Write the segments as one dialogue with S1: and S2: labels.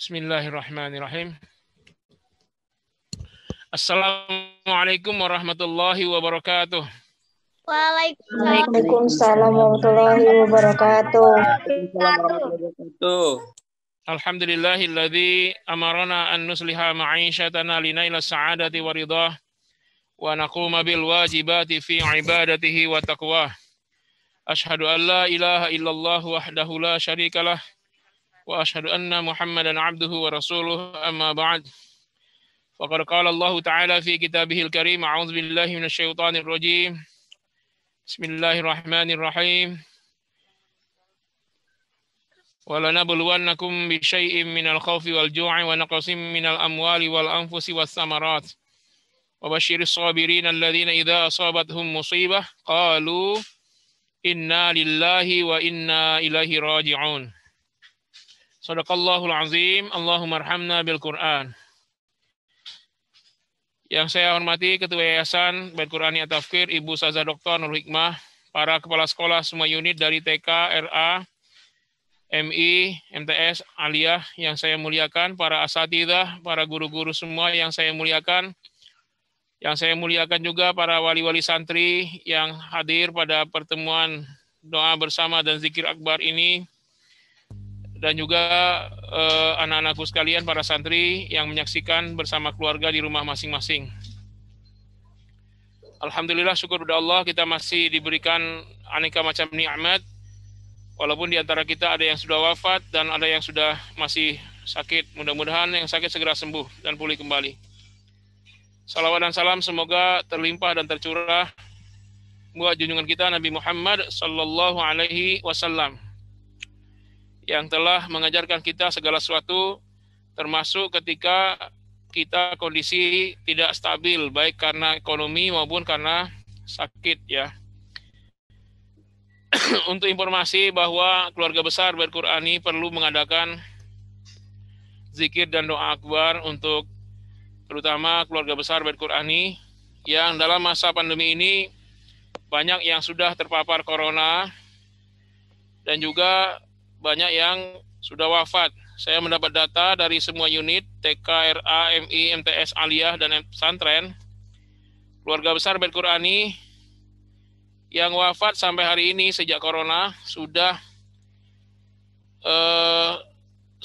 S1: Bismillahirrahmanirrahim. Assalamualaikum warahmatullahi wabarakatuh.
S2: Waalaikumsalam warahmatullahi wabarakatuh.
S1: Alhamdulillahilladzi amarana an nusliha ma'isyatana linaila sa'adati wa ridhah wa naquma bil wajibati fi ibadatihi wa taqwah. Ashhadu an la ilaha illallah wahdahu la syarikalah wa ashhadu anna Muhammadan abduhu wa rasuluh amma ba'd. Faqad qala Allah ta'ala fi kitabihil karim a'udzu billahi minasy syaithanir rajim. Bismillahirrahmanirrahim. وَلَنَبْلُوَنَّكُمْ بِشَيْءٍ مِنَ الْخَوْفِ وَالْجُوعِ وَنَقْصٍ مِنَ الْأَمْوَالِ وَالْأَنْفُسِ وَالثَّمَرَاتِ وَبَشِّرِ الصَّابِرِينَ الَّذِينَ إِذَا أَصَابَتْهُمْ مُصِيبَةٌ قَالُوا إِنَّا لِلَّهِ وَإِنَّا إِلَيْهِ رَاجِعُونَ. Shadaqallahul azim. Allahumma arhamna bil Qur'an. Yang saya hormati Ketua Yayasan Bait Qur'ani At-Tafkir, Ibu Ustazah Dr. Nur Hikmah, para kepala sekolah semua unit dari TK, RA, MI, MTS, Aliyah yang saya muliakan, para asatidzah, para guru-guru semua yang saya muliakan. Yang saya muliakan juga para wali-wali santri yang hadir pada pertemuan doa bersama dan zikir akbar ini. Dan juga anak-anakku sekalian, para santri yang menyaksikan bersama keluarga di rumah masing-masing. Alhamdulillah, syukur kepada Allah kita masih diberikan aneka macam nikmat. Walaupun di antara kita ada yang sudah wafat dan ada yang sudah masih sakit. Mudah-mudahan yang sakit segera sembuh dan pulih kembali. Salawat dan salam semoga terlimpah dan tercurah buat junjungan kita Nabi Muhammad sallallahu alaihi wasallam yang telah mengajarkan kita segala sesuatu, termasuk ketika kita kondisi tidak stabil, baik karena ekonomi maupun karena sakit ya. Untuk informasi bahwa keluarga besar Bait Qur'ani perlu mengadakan zikir dan doa akbar untuk terutama keluarga besar Bait Qur'ani yang dalam masa pandemi ini banyak yang sudah terpapar corona dan juga banyak yang sudah wafat. Saya mendapat data dari semua unit TK, RA, MI, MTS, Aliyah, dan pesantren. Keluarga besar Bait Qur'ani yang wafat sampai hari ini sejak corona sudah 105,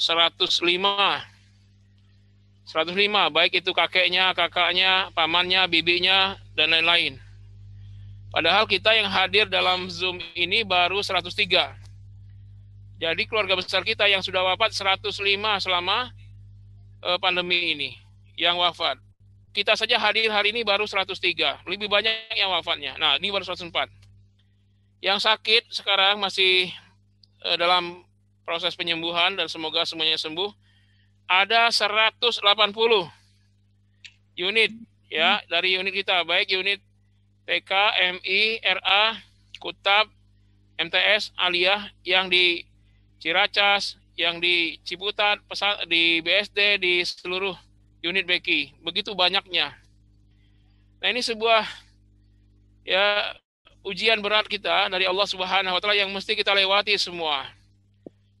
S1: baik itu kakeknya, kakaknya, pamannya, bibinya, dan lain-lain. Padahal kita yang hadir dalam Zoom ini baru 103. Jadi keluarga besar kita yang sudah wafat 105 selama pandemi ini yang wafat. Kita saja hadir hari ini baru 103, lebih banyak yang wafatnya. Nah, ini baru 104. Yang sakit sekarang masih dalam proses penyembuhan dan semoga semuanya sembuh. Ada 180 unit ya dari unit kita, baik unit TK, MI, RA, Kutab, MTS, Aliyah yang di Ciracas, yang di Ciputat, di BSD, di seluruh unit BK. Begitu banyaknya. Nah, ini sebuah ya ujian berat kita dari Allah Subhanahu wa taala yang mesti kita lewati semua.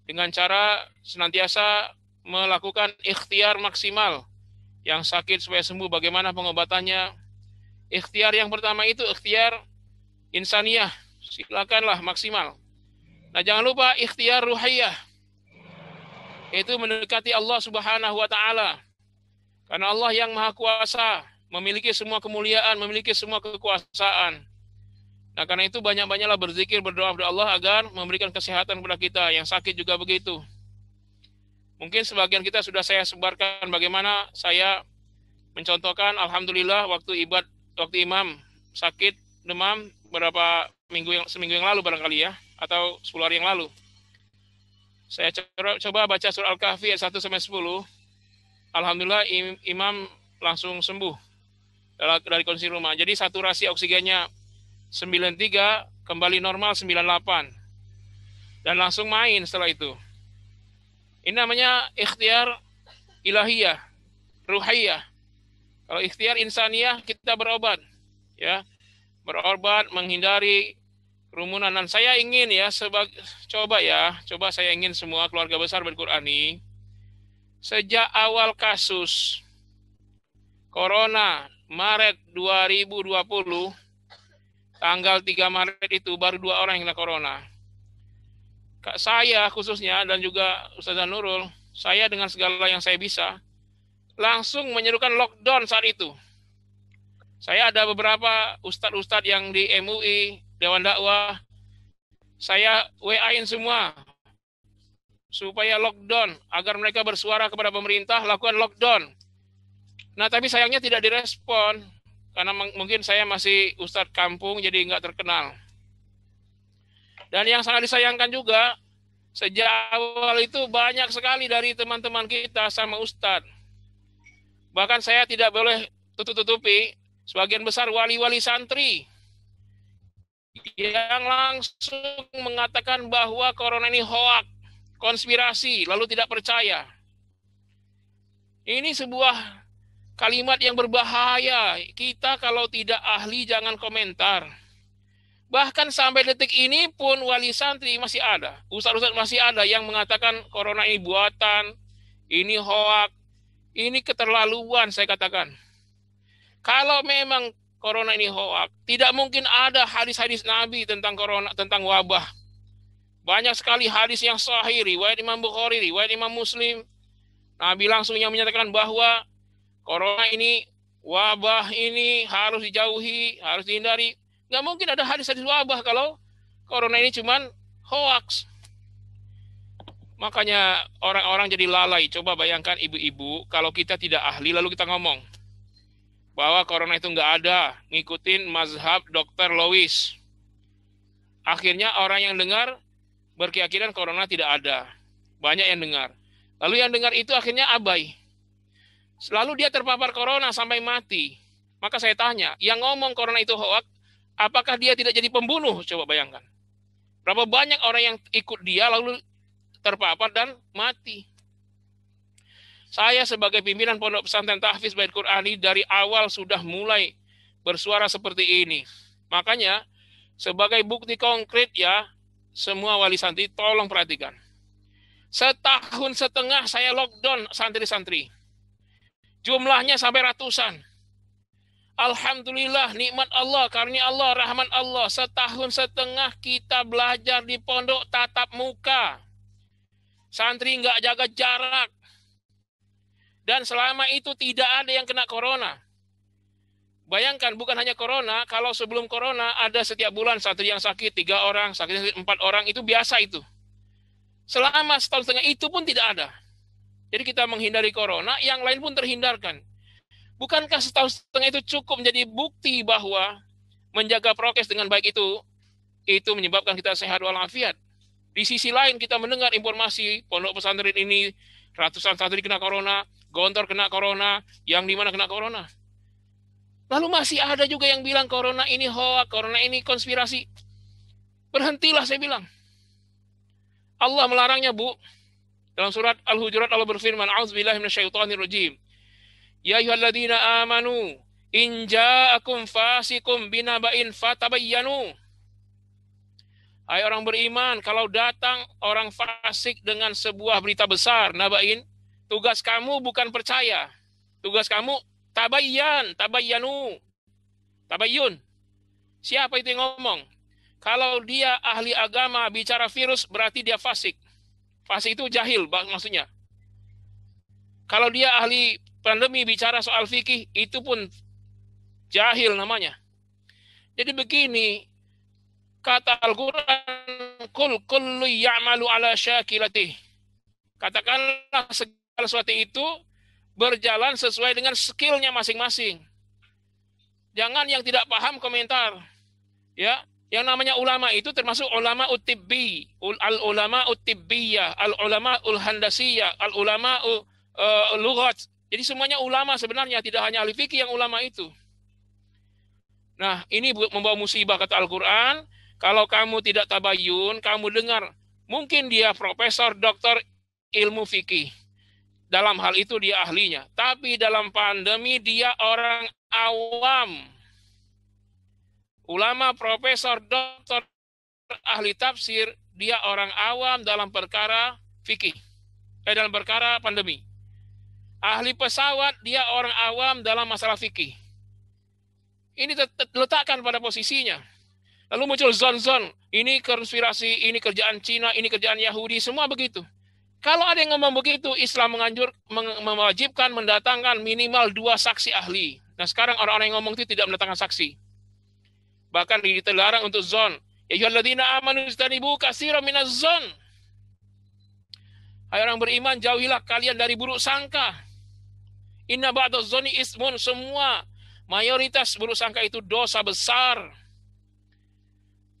S1: Dengan cara senantiasa melakukan ikhtiar maksimal. Yang sakit supaya sembuh, bagaimana pengobatannya? Ikhtiar yang pertama itu ikhtiar insaniyah. Silakanlah maksimal. Nah, jangan lupa ikhtiar ruhiyah. Itu mendekati Allah Subhanahu wa taala. Karena Allah yang Maha Kuasa, memiliki semua kemuliaan, memiliki semua kekuasaan. Nah, karena itu banyak-banyaklah berzikir, berdoa kepada Allah agar memberikan kesehatan kepada kita. Yang sakit juga begitu. Mungkin sebagian kita sudah saya sebarkan bagaimana saya mencontohkan, alhamdulillah waktu imam sakit demam seminggu yang lalu barangkali ya, atau 10 hari yang lalu. Saya coba baca surah Al-Kahfi ayat 1 sampai 10. Alhamdulillah imam langsung sembuh dari kondisi rumah. Jadi saturasi oksigennya 93 kembali normal 98. Dan langsung main setelah itu. Ini namanya ikhtiar ilahiyah, ruhiyah. Kalau ikhtiar insaniyah kita berobat, ya. Berobat menghindari kerumunan. Dan saya ingin ya coba saya ingin semua keluarga besar Bait Qur'ani Sejak awal kasus Corona Maret 2020, tanggal 3 Maret itu baru 2 orang yang kena Corona. Saya khususnya dan juga Ustazah Nurul, saya dengan segala yang saya bisa, langsung menyerukan lockdown saat itu. Saya ada beberapa ustadz-ustadz yang di MUI, Dewan Dakwah, saya WA-in semua supaya lockdown, agar mereka bersuara kepada pemerintah, lakukan lockdown. Nah, tapi sayangnya tidak direspon, karena mungkin saya masih ustadz kampung, jadi nggak terkenal. Dan yang sangat disayangkan juga, sejak awal itu banyak sekali dari teman-teman kita sama ustadz. Bahkan saya tidak boleh tutup-tutupi, sebagian besar wali-wali santri yang langsung mengatakan bahwa corona ini hoak, konspirasi, lalu tidak percaya. Ini sebuah kalimat yang berbahaya. Kita kalau tidak ahli jangan komentar. Bahkan sampai detik ini pun wali santri masih ada, ustaz-ustaz masih ada yang mengatakan corona ini buatan, ini hoak, ini keterlaluan saya katakan. Kalau memang corona ini hoak, tidak mungkin ada hadis-hadis Nabi tentang corona, tentang wabah. Banyak sekali hadis yang sahih, riwayat Imam Bukhari, riwayat Imam Muslim. Nabi langsung yang menyatakan bahwa corona ini, wabah ini harus dijauhi, harus dihindari. Nggak mungkin ada hadis-hadis wabah kalau corona ini cuman hoax. Makanya orang-orang jadi lalai. Coba bayangkan ibu-ibu, kalau kita tidak ahli lalu kita ngomong bahwa corona itu nggak ada, ngikutin mazhab Dr. Lois. Akhirnya orang yang dengar berkeyakinan corona tidak ada. Banyak yang dengar. Lalu yang dengar itu akhirnya abai. Lalu dia terpapar corona sampai mati. Maka saya tanya, yang ngomong corona itu hoax, apakah dia tidak jadi pembunuh? Coba bayangkan. Berapa banyak orang yang ikut dia lalu terpapar dan mati. Saya sebagai pimpinan Pondok Pesantren Tahfiz Bait Qur'ani dari awal sudah mulai bersuara seperti ini. Makanya sebagai bukti konkret ya, semua wali santri tolong perhatikan. 1,5 tahun saya lockdown santri-santri. Jumlahnya sampai ratusan. Alhamdulillah, nikmat Allah, karunia Allah, rahmat Allah. 1,5 tahun kita belajar di pondok tatap muka. Santri nggak jaga jarak. Dan selama itu tidak ada yang kena corona. Bayangkan, bukan hanya corona, kalau sebelum corona ada setiap bulan santri yang sakit 3 orang, sakit 4 orang, itu biasa itu. Selama 1,5 tahun itu pun tidak ada. Jadi kita menghindari corona, yang lain pun terhindarkan. Bukankah 1,5 tahun itu cukup menjadi bukti bahwa menjaga prokes dengan baik itu menyebabkan kita sehat walafiat. Di sisi lain kita mendengar informasi pondok pesantren ini ratusan santri kena corona, Gontor kena corona, yang di mana kena corona. Lalu masih ada juga yang bilang corona ini hoax, corona ini konspirasi. Berhentilah saya bilang. Allah melarangnya, Bu. Dalam surat Al-Hujurat Allah berfirman, "A'udzubillahi minasyaitonirrajim. Ya ayyuhalladzina amanu, in ja'akum fasikum binaba'in fatabayyanu." Hai orang beriman, kalau datang orang fasik dengan sebuah berita besar, naba'in, tugas kamu bukan percaya. Tugas kamu tabayyanu. Tabayyun. Siapa itu yang ngomong? Kalau dia ahli agama bicara virus, berarti dia fasik. Fasik itu jahil maksudnya. Kalau dia ahli pandemi bicara soal fikih, itu pun jahil namanya. Jadi begini, kata Al-Quran, Kul kullu ya'malu ala syakilatih. Katakanlah segala sesuatu itu berjalan sesuai dengan skillnya masing-masing. Jangan yang tidak paham komentar. Ya, yang namanya ulama itu termasuk ulama utibbi, al-ulama utibbiyah, al-ulama ul-handasiyah, al-ulama lughat. Jadi semuanya ulama sebenarnya, tidak hanya ahli fikih yang ulama itu. Nah, ini membawa musibah kata Al-Quran. Kalau kamu tidak tabayun, kamu dengar, mungkin dia profesor, doktor ilmu fikih. Dalam hal itu dia ahlinya. Tapi dalam pandemi dia orang awam. Ulama, profesor, doktor, ahli tafsir, dia orang awam dalam perkara fikih. Dalam perkara pandemi. Ahli pesawat, dia orang awam dalam masalah fikih. Ini letakkan pada posisinya. Lalu muncul zon-zon, ini konspirasi, ini kerjaan Cina, ini kerjaan Yahudi, semua begitu. Kalau ada yang ngomong begitu, Islam mewajibkan mendatangkan minimal 2 saksi ahli. Nah sekarang orang-orang yang ngomong itu tidak mendatangkan saksi. Bahkan dilarang untuk zon. Ya ayyuhalladzina amanu istanibu katsiran minaz zon. Hai orang beriman, jauhilah kalian dari buruk sangka. Inna ba'daz zoni ismun, semua mayoritas buruk sangka itu dosa besar.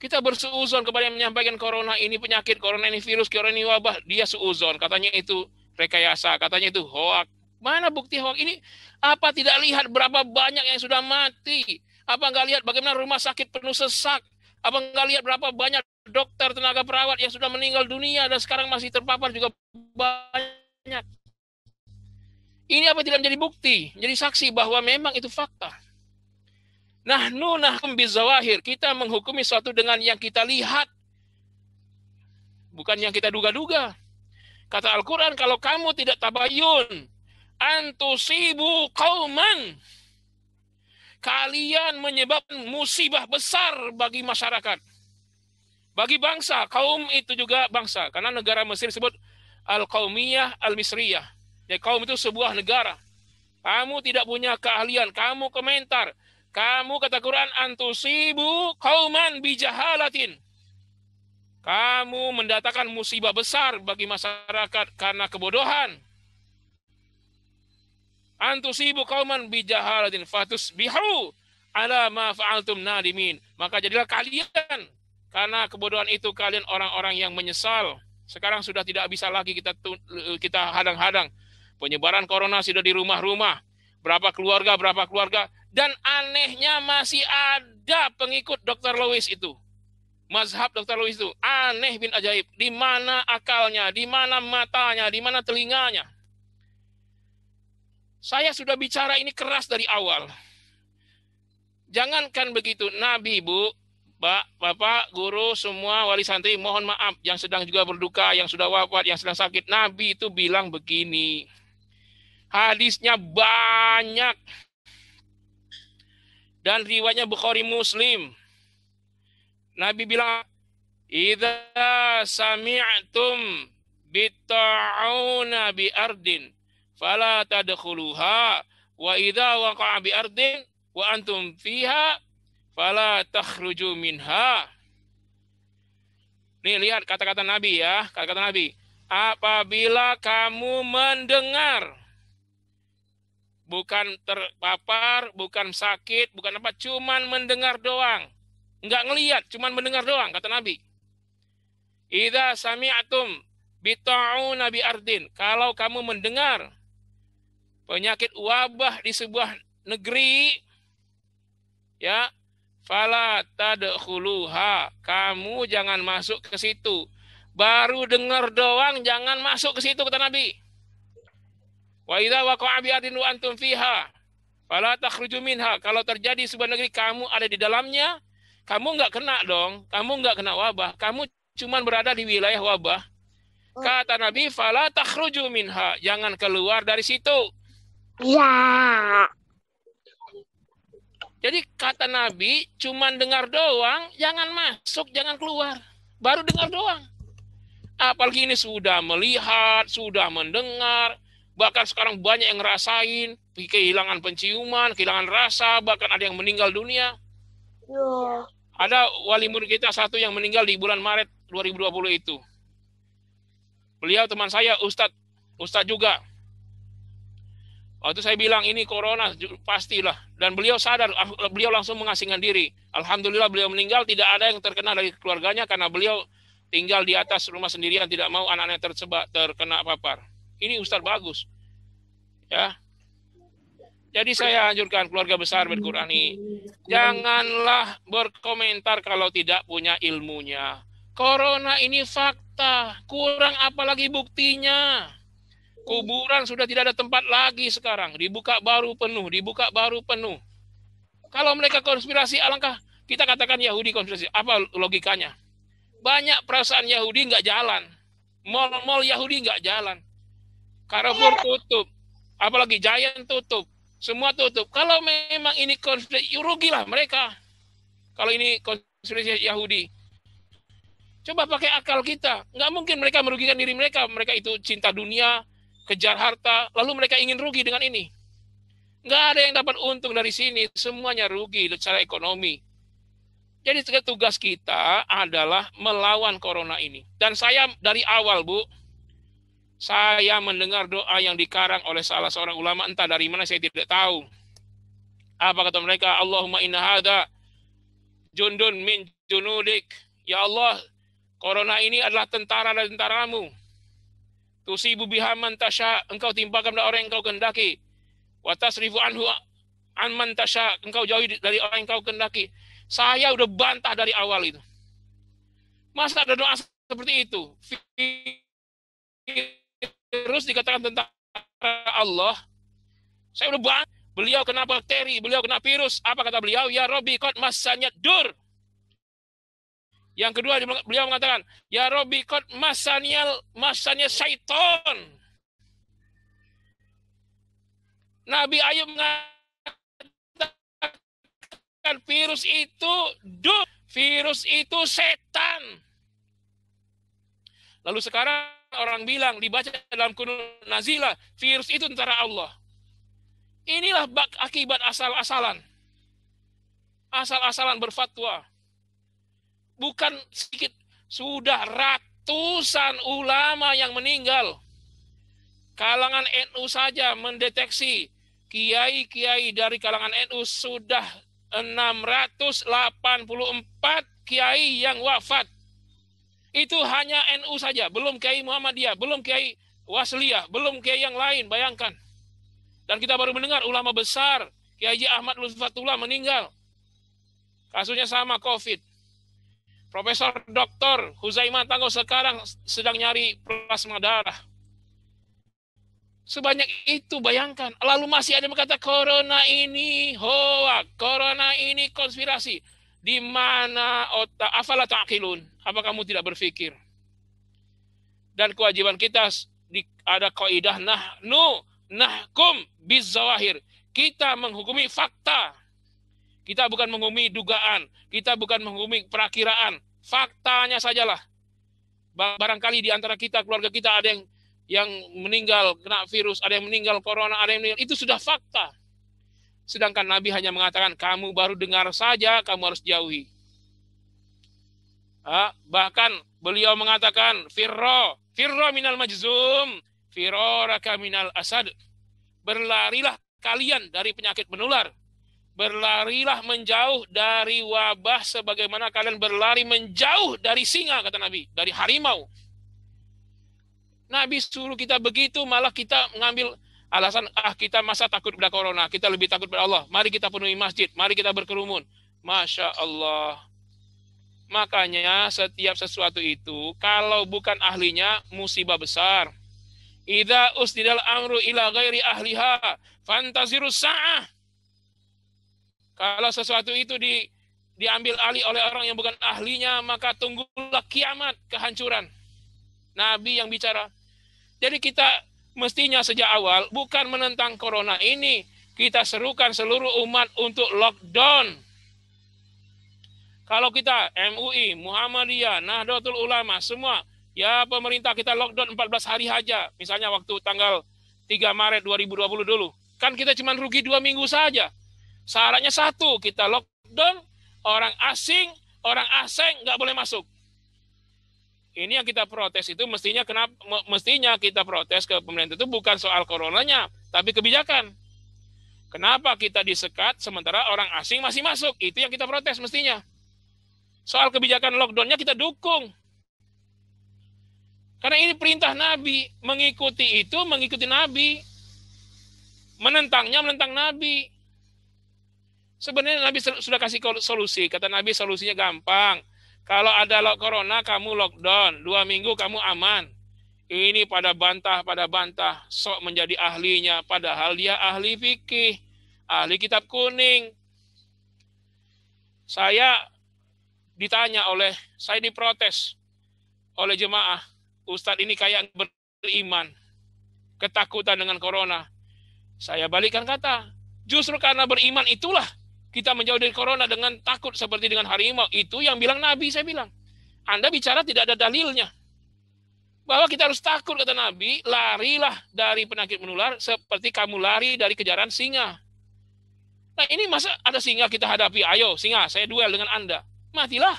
S1: Kita bersuuzon kepada yang menyampaikan corona ini penyakit, corona ini virus, corona ini wabah. Dia suuzon, katanya itu rekayasa, katanya itu hoak. Mana bukti hoak ini? Apa tidak lihat berapa banyak yang sudah mati? Apa nggak lihat bagaimana rumah sakit penuh sesak? Apa nggak lihat berapa banyak dokter, tenaga perawat yang sudah meninggal dunia dan sekarang masih terpapar juga banyak? Ini apa tidak menjadi bukti, menjadi saksi bahwa memang itu fakta? Nahnu nahkum bizawahir, kita menghukumi sesuatu dengan yang kita lihat, bukan yang kita duga-duga. Kata Al-Quran, kalau kamu tidak tabayun, antusibu qauman, kalian menyebabkan musibah besar bagi masyarakat, bagi bangsa. Kaum itu juga bangsa, karena negara Mesir disebut Al-Qaumiyah Al-Misriyah. Jadi kaum itu sebuah negara. Kamu tidak punya keahlian, kamu komentar. Kamu, kata Quran, antusibu qauman bijahalatin. Kamu mendatangkan musibah besar bagi masyarakat karena kebodohan. Antusibu qauman bijahalatin fatusbihu ala ma fa'altum nadimin. Maka jadilah kalian, karena kebodohan itu kalian orang-orang yang menyesal. Sekarang sudah tidak bisa lagi kita hadang-hadang. Penyebaran corona sudah di rumah-rumah. Berapa keluarga. Dan anehnya masih ada pengikut Dr. Lewis itu. Mazhab Dr. Lewis itu. Aneh bin ajaib. Di mana akalnya, di mana matanya, di mana telinganya. Saya sudah bicara ini keras dari awal. Jangankan begitu, Nabi, Bu, Bapak, guru, semua wali santri, mohon maaf. Yang sedang juga berduka, yang sudah wafat, yang sedang sakit. Nabi itu bilang begini. Hadisnya banyak. Dan riwayatnya Bukhari Muslim. Nabi bilang, idza sami'tum bitta'una bi ardin fala tadkhuluha wa idza waqa'a bi ardin wa antum fiha fala takhruju minha. Nih lihat kata-kata Nabi ya, kata-kata Nabi. Apabila kamu mendengar, bukan terpapar, bukan sakit, bukan apa, cuman mendengar doang. Enggak ngelihat, cuman mendengar doang, kata Nabi. Idza sami'tum bita'una bi ardin. Kalau kamu mendengar penyakit wabah di sebuah negeri, ya, fala tadkhuluha. Kamu jangan masuk ke situ. Baru dengar doang, jangan masuk ke situ, kata Nabi. Wa idza waqa'a bi ardin wa antum fiha fala takhruju minha. Kalau terjadi sebuah negeri kamu ada di dalamnya, kamu enggak kena dong, kamu enggak kena wabah, kamu cuman berada di wilayah wabah. Kata Nabi, fala takhruju minha, jangan keluar dari situ. Ya. Jadi kata Nabi, cuman dengar doang, jangan masuk, jangan keluar. Baru dengar doang. Apalagi ini sudah melihat, sudah mendengar. Bahkan sekarang banyak yang ngerasain kehilangan penciuman, kehilangan rasa, bahkan ada yang meninggal dunia. Ya. Ada wali murid kita satu yang meninggal di bulan Maret 2020 itu. Beliau teman saya, Ustadz juga. Waktu saya bilang ini corona, pastilah. Dan beliau sadar, beliau langsung mengasingkan diri. Alhamdulillah beliau meninggal, tidak ada yang terkena dari keluarganya karena beliau tinggal di atas rumah sendirian, tidak mau anak-anaknya terkena papar. Ini Ustadz bagus. Ya. Jadi saya anjurkan keluarga besar Al-Qurani, janganlah berkomentar kalau tidak punya ilmunya. Corona ini fakta, kurang apalagi buktinya. Kuburan sudah tidak ada tempat lagi sekarang, dibuka baru penuh. Kalau mereka konspirasi, alangkah kita katakan Yahudi konspirasi. Apa logikanya? Banyak perasaan Yahudi nggak jalan, mal-mal Yahudi nggak jalan. Carrefour tutup, Apalagi Giant tutup. Semua tutup. Kalau memang ini konspirasi, rugilah mereka. Kalau ini konspirasi Yahudi. Coba pakai akal kita. Nggak mungkin mereka merugikan diri mereka. Mereka itu cinta dunia, kejar harta, lalu mereka ingin rugi dengan ini. Nggak ada yang dapat untung dari sini. Semuanya rugi secara ekonomi. Jadi tugas kita adalah melawan corona ini. Dan saya dari awal, Bu, saya mendengar doa yang dikarang oleh salah seorang ulama, entah dari mana saya tidak tahu. Apa kata mereka? Allahumma inna hadha jundun min junudik. Ya Allah, corona ini adalah tentara dari tentaramu. Tusibu biha man tasya, engkau timpakan pada orang yang engkau kehendaki. Wa tasrifu anhu an man tasya, engkau jauhi dari orang yang engkau kehendaki. Saya udah bantah dari awal itu. Masa ada doa seperti itu? Virus dikatakan tentara Allah. Saya udah bantah. Beliau kena bakteri, beliau kena virus. Apa kata beliau? Ya Rabbi qad massanya dur. Yang kedua beliau mengatakan, ya Rabbi qad massanya syaiton. Nabi Ayub mengatakan virus itu dur, virus itu setan. Lalu sekarang orang bilang dibaca dalam kunut nazilah, virus itu tentara Allah. Inilah akibat asal-asalan. Asal-asalan berfatwa. Bukan sedikit, sudah ratusan ulama yang meninggal. Kalangan NU saja mendeteksi kiai-kiai dari kalangan NU sudah 684 kiai yang wafat. Itu hanya NU saja, belum kiai Muhammadiyah, belum kiai Wasliyah, belum kiai yang lain, bayangkan. Dan kita baru mendengar ulama besar, Kiai Haji Ahmad Lutfatullah meninggal. Kasusnya sama COVID. Profesor Dr. Huzaimah Tangguh sekarang sedang nyari plasma darah. Sebanyak itu, bayangkan. Lalu masih ada yang berkata, corona ini hoax, corona ini konspirasi. Di mana otak, afala ta'qilun? Apa kamu tidak berpikir? Dan kewajiban kita, ada kaidah nahkum bizzawahir. Kita menghukumi fakta. Kita bukan menghukumi dugaan. Kita bukan menghukumi perakiraan. Faktanya sajalah. Barangkali di antara kita, keluarga kita ada yang meninggal kena virus, ada yang meninggal corona, ada yang meninggal. Itu sudah fakta. Sedangkan Nabi hanya mengatakan, kamu baru dengar saja, kamu harus jauhi. Bahkan beliau mengatakan, firro minal majzum, firoraka minal asad. Berlarilah kalian dari penyakit menular. Berlarilah menjauh dari wabah sebagaimana kalian berlari menjauh dari singa, kata Nabi, dari harimau. Nabi suruh kita begitu, malah kita mengambil alasan, kita masa takut pada corona, kita lebih takut pada Allah. Mari kita penuhi masjid, mari kita berkerumun. Masya Allah. Makanya setiap sesuatu itu, kalau bukan ahlinya, musibah besar. Idza usnidal amru ila ghairi ahliha, fantazirus sa'ah. Kalau sesuatu itu diambil alih oleh orang yang bukan ahlinya, maka tunggulah kiamat, kehancuran. Nabi yang bicara. Jadi kita mestinya sejak awal bukan menentang corona ini. Kita serukan seluruh umat untuk lockdown. Kalau kita MUI, Muhammadiyah, Nahdlatul Ulama, semua, ya pemerintah kita lockdown 14 hari saja. Misalnya waktu tanggal 3 Maret 2020 dulu. Kan kita cuma rugi 2 minggu saja. Syaratnya satu, kita lockdown, orang asing nggak boleh masuk. Ini yang kita protes itu mestinya kita protes ke pemerintah itu bukan soal coronanya, tapi kebijakan. Kenapa kita disekat sementara orang asing masih masuk? Itu yang kita protes mestinya. Soal kebijakan lockdownnya kita dukung. Karena ini perintah Nabi, mengikuti Nabi. Menentangnya menentang Nabi. Sebenarnya Nabi sudah kasih solusi. Kata Nabi solusinya gampang. Kalau ada corona, kamu lockdown. 2 minggu kamu aman. Ini pada bantah. Sok menjadi ahlinya. Padahal dia ahli fikih. Ahli kitab kuning. Saya diprotes oleh jemaah. Ustadz ini kayak beriman. Ketakutan dengan corona. Saya balikkan kata. Justru karena beriman itulah kita menjauh dari corona dengan takut seperti dengan harimau. Itu yang bilang Nabi, saya bilang. Anda bicara tidak ada dalilnya. Bahwa kita harus takut, kata Nabi, larilah dari penyakit menular seperti kamu lari dari kejaran singa. Nah ini masa ada singa kita hadapi, ayo singa, saya duel dengan Anda. Matilah.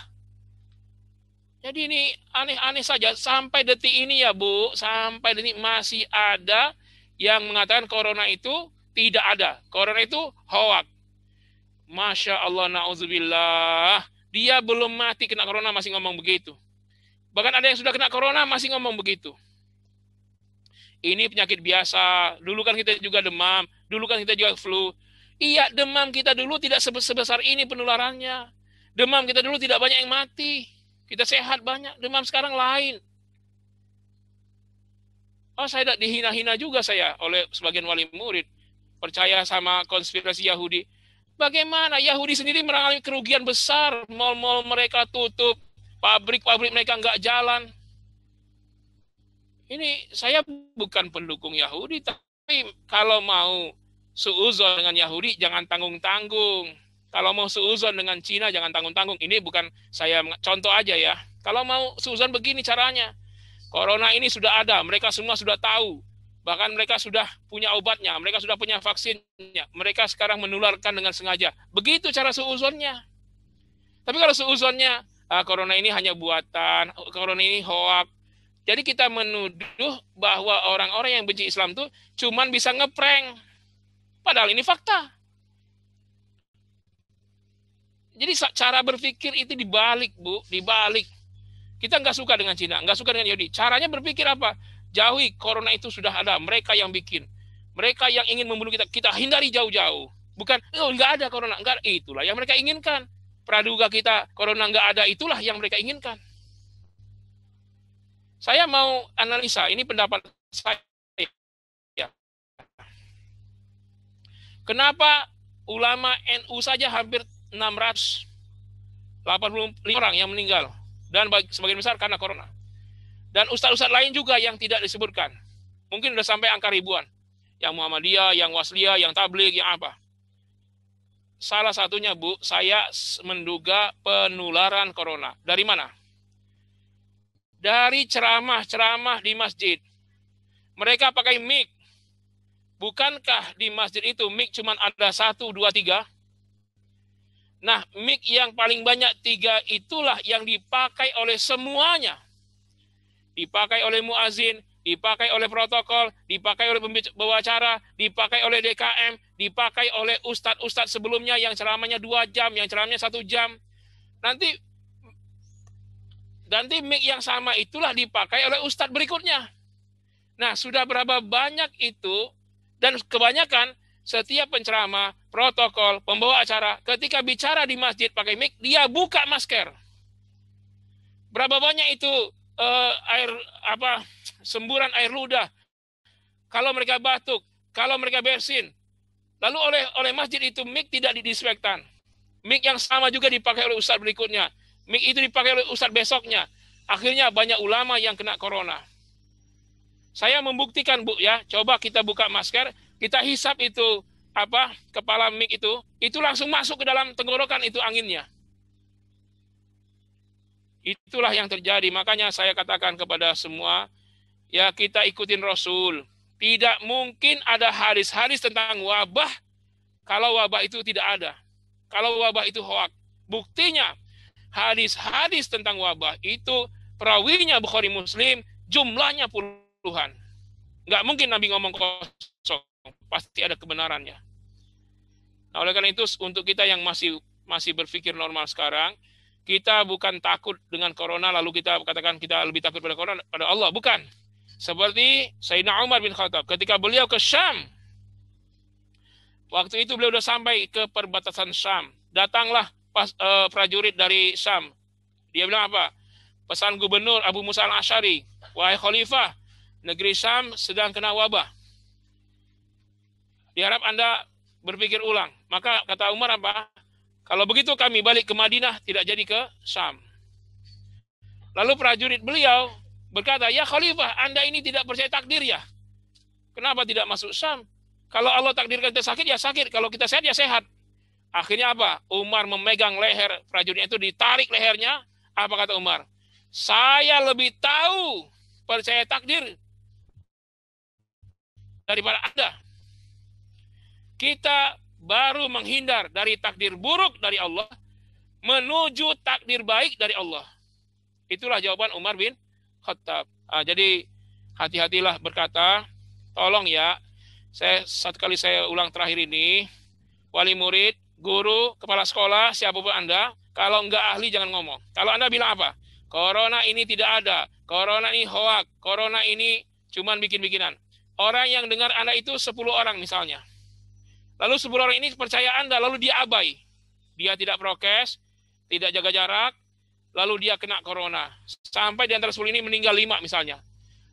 S1: Jadi ini aneh-aneh saja. Sampai detik ini ya Bu, sampai detik masih ada yang mengatakan corona itu tidak ada. Corona itu hoax. Masya Allah, na'udzubillah. Dia belum mati kena corona masih ngomong begitu. Bahkan ada yang sudah kena corona masih ngomong begitu. Ini penyakit biasa. Dulu kan kita juga demam. Dulu kan kita juga flu. Iya, demam kita dulu tidak sebesar ini penularannya. Demam kita dulu tidak banyak yang mati. Kita sehat banyak. Demam sekarang lain. Oh, saya tidak dihina-hina juga saya oleh sebagian wali murid. Percaya sama konspirasi Yahudi. Bagaimana? Yahudi sendiri mengalami kerugian besar. Mal-mal mereka tutup. Pabrik-pabrik mereka nggak jalan. Ini saya bukan pendukung Yahudi. Tapi kalau mau suuzon dengan Yahudi, jangan tanggung-tanggung. Kalau mau suuzon dengan Cina, jangan tanggung-tanggung. Ini bukan saya contoh aja ya. Kalau mau suuzon begini caranya. Corona ini sudah ada, mereka semua sudah tahu. Bahkan mereka sudah punya obatnya, mereka sudah punya vaksinnya. Mereka sekarang menularkan dengan sengaja. Begitu cara suuzonnya. Tapi kalau suuzonnya, corona ini hanya buatan, corona ini hoax. Jadi kita menuduh bahwa orang-orang yang benci Islam itu cuman bisa ngeprank. Padahal ini fakta. Jadi cara berpikir itu dibalik, Bu, dibalik. Kita nggak suka dengan Cina, nggak suka dengan Yahudi. Caranya berpikir apa? Jauhi, corona itu sudah ada. Mereka yang bikin. Mereka yang ingin membunuh kita, kita hindari jauh-jauh. Bukan, oh nggak ada corona. Nggak, itulah yang mereka inginkan. Praduga kita, corona nggak ada, itulah yang mereka inginkan. Saya mau analisa, ini pendapat saya. Kenapa ulama NU saja hampir 685 orang yang meninggal? Dan sebagian besar karena corona. Dan ustadz-ustadz lain juga yang tidak disebutkan. Mungkin sudah sampai angka ribuan. Yang Muhammadiyah, yang Wasliyah, yang Tabligh, yang apa. Salah satunya, Bu, saya menduga penularan corona. Dari mana? Dari ceramah-ceramah di masjid. Mereka pakai mic. Bukankah di masjid itu mic cuma ada 1, 2, 3? Nah, mic yang paling banyak 3 itulah yang dipakai oleh semuanya. Dipakai oleh muazin, dipakai oleh protokol, dipakai oleh pembicara, dipakai oleh DKM, dipakai oleh ustadz-ustadz sebelumnya yang ceramahnya 2 jam, yang ceramahnya 1 jam. Nanti mic yang sama itulah dipakai oleh ustadz berikutnya. Nah, sudah berapa banyak itu, dan kebanyakan setiap penceramah, protokol, pembawa acara, ketika bicara di masjid pakai mic, dia buka masker. Berapa banyak itu semburan air ludah. Kalau mereka batuk, kalau mereka bersin, lalu oleh masjid itu mic tidak didisinfektan. Mic yang sama juga dipakai oleh ustadz berikutnya. Mic itu dipakai oleh ustadz besoknya. Akhirnya banyak ulama yang kena corona. Saya membuktikan, Bu, ya. Coba kita buka masker, kita hisap itu kepala mic itu langsung masuk ke dalam tenggorokan itu anginnya. Itulah yang terjadi. Makanya saya katakan kepada semua, ya kita ikutin Rasul. Tidak mungkin ada hadis-hadis tentang wabah kalau wabah itu tidak ada. Kalau wabah itu hoak. Buktinya hadis-hadis tentang wabah itu perawinya Bukhari Muslim jumlahnya puluhan. Nggak mungkin Nabi ngomong kosong. Pasti ada kebenarannya. Nah, oleh karena itu untuk kita yang masih berpikir normal sekarang, kita bukan takut dengan corona lalu kita katakan kita lebih takut pada corona pada Allah, bukan. Seperti Sayyidina Umar bin Khattab ketika beliau ke Syam. Waktu itu beliau sudah sampai ke perbatasan Syam. Datanglah prajurit dari Syam. Dia bilang apa? Pesan gubernur Abu Musa al-Asy'ari, wahai khalifah, negeri Syam sedang kena wabah. Diharap Anda berpikir ulang. Maka kata Umar apa? Kalau begitu kami balik ke Madinah, tidak jadi ke Syam. Lalu prajurit beliau berkata, ya khalifah, Anda ini tidak percaya takdir ya? Kenapa tidak masuk Syam? Kalau Allah takdirkan kita sakit, ya sakit. Kalau kita sehat, ya sehat. Akhirnya apa? Umar memegang leher prajuritnya itu, ditarik lehernya. Apa kata Umar? Saya lebih tahu percaya takdir daripada Anda. Kita baru menghindar dari takdir buruk dari Allah menuju takdir baik dari Allah. Itulah jawaban Umar bin Khattab. Jadi hati-hatilah berkata, tolong ya, satu kali saya ulang terakhir ini, wali murid, guru, kepala sekolah, siapapun Anda, kalau enggak ahli jangan ngomong. Kalau Anda bilang apa? Corona ini tidak ada, corona ini hoak, corona ini cuman bikin-bikinan. Orang yang dengar Anda itu 10 orang misalnya. Lalu 10 orang ini percaya Anda, lalu dia abai. Dia tidak prokes, tidak jaga jarak, lalu dia kena corona. Sampai di antara 10 ini meninggal 5 misalnya.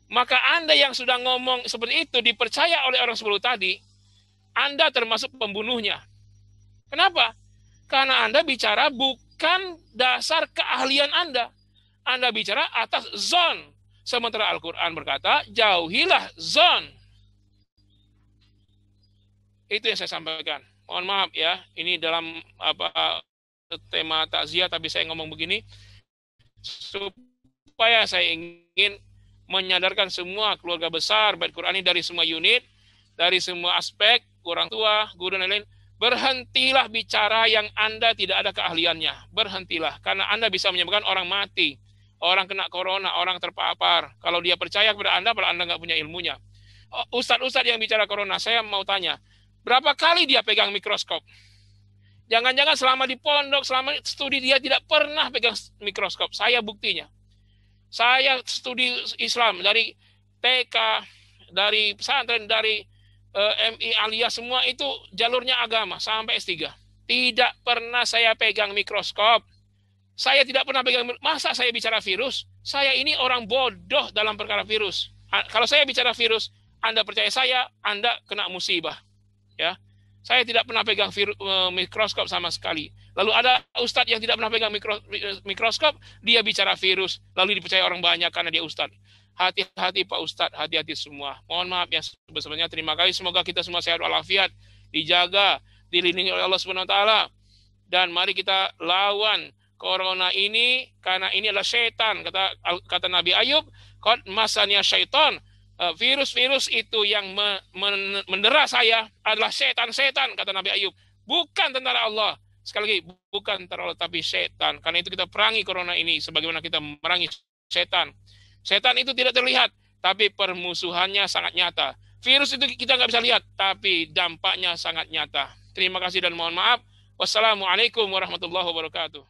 S1: Maka Anda yang sudah ngomong seperti itu, dipercaya oleh orang 10 tadi, Anda termasuk pembunuhnya. Kenapa? Karena Anda bicara bukan dasar keahlian Anda. Anda bicara atas zon. Sementara Al-Quran berkata, jauhilah zon. Itu yang saya sampaikan. Mohon maaf ya, ini dalam tema takziah, tapi saya ngomong begini, supaya saya ingin menyadarkan semua keluarga besar Bait Quran ini dari semua unit, dari semua aspek, orang tua, guru, dan lain-lain, berhentilah bicara yang Anda tidak ada keahliannya. Berhentilah, karena Anda bisa menyebabkan orang mati, orang kena corona, orang terpapar. Kalau dia percaya kepada Anda, padahal Anda nggak punya ilmunya. Ustadz yang bicara corona, saya mau tanya, berapa kali dia pegang mikroskop? Jangan-jangan selama di pondok, selama studi dia tidak pernah pegang mikroskop. Saya buktinya. Saya studi Islam dari TK, dari pesantren, dari MI Aliyah, semua itu jalurnya agama sampai S3. Tidak pernah saya pegang mikroskop. Saya tidak pernah pegang. Masa saya bicara virus? Saya ini orang bodoh dalam perkara virus. Kalau saya bicara virus, Anda percaya saya, Anda kena musibah. Ya, saya tidak pernah pegang mikroskop sama sekali. Lalu ada ustadz yang tidak pernah pegang mikroskop, dia bicara virus, lalu dipercaya orang banyak karena dia ustadz. Hati-hati Pak Ustadz, hati-hati semua. Mohon maaf yang sebesar-besarnya. Terima kasih. Semoga kita semua sehat walafiat, dijaga, dilindungi oleh Allah Subhanahu Wa Taala. Dan mari kita lawan corona ini, karena ini adalah syaitan. Kata Nabi Ayub, qad masanya syaitan. Virus-virus itu yang mendera saya adalah setan-setan, kata Nabi Ayub. Bukan tentara Allah. Sekali lagi, bukan tentara Allah, tapi setan. Karena itu kita perangi corona ini, sebagaimana kita memerangi setan. Setan itu tidak terlihat, tapi permusuhannya sangat nyata. Virus itu kita nggak bisa lihat, tapi dampaknya sangat nyata. Terima kasih dan mohon maaf. Wassalamualaikum warahmatullahi wabarakatuh.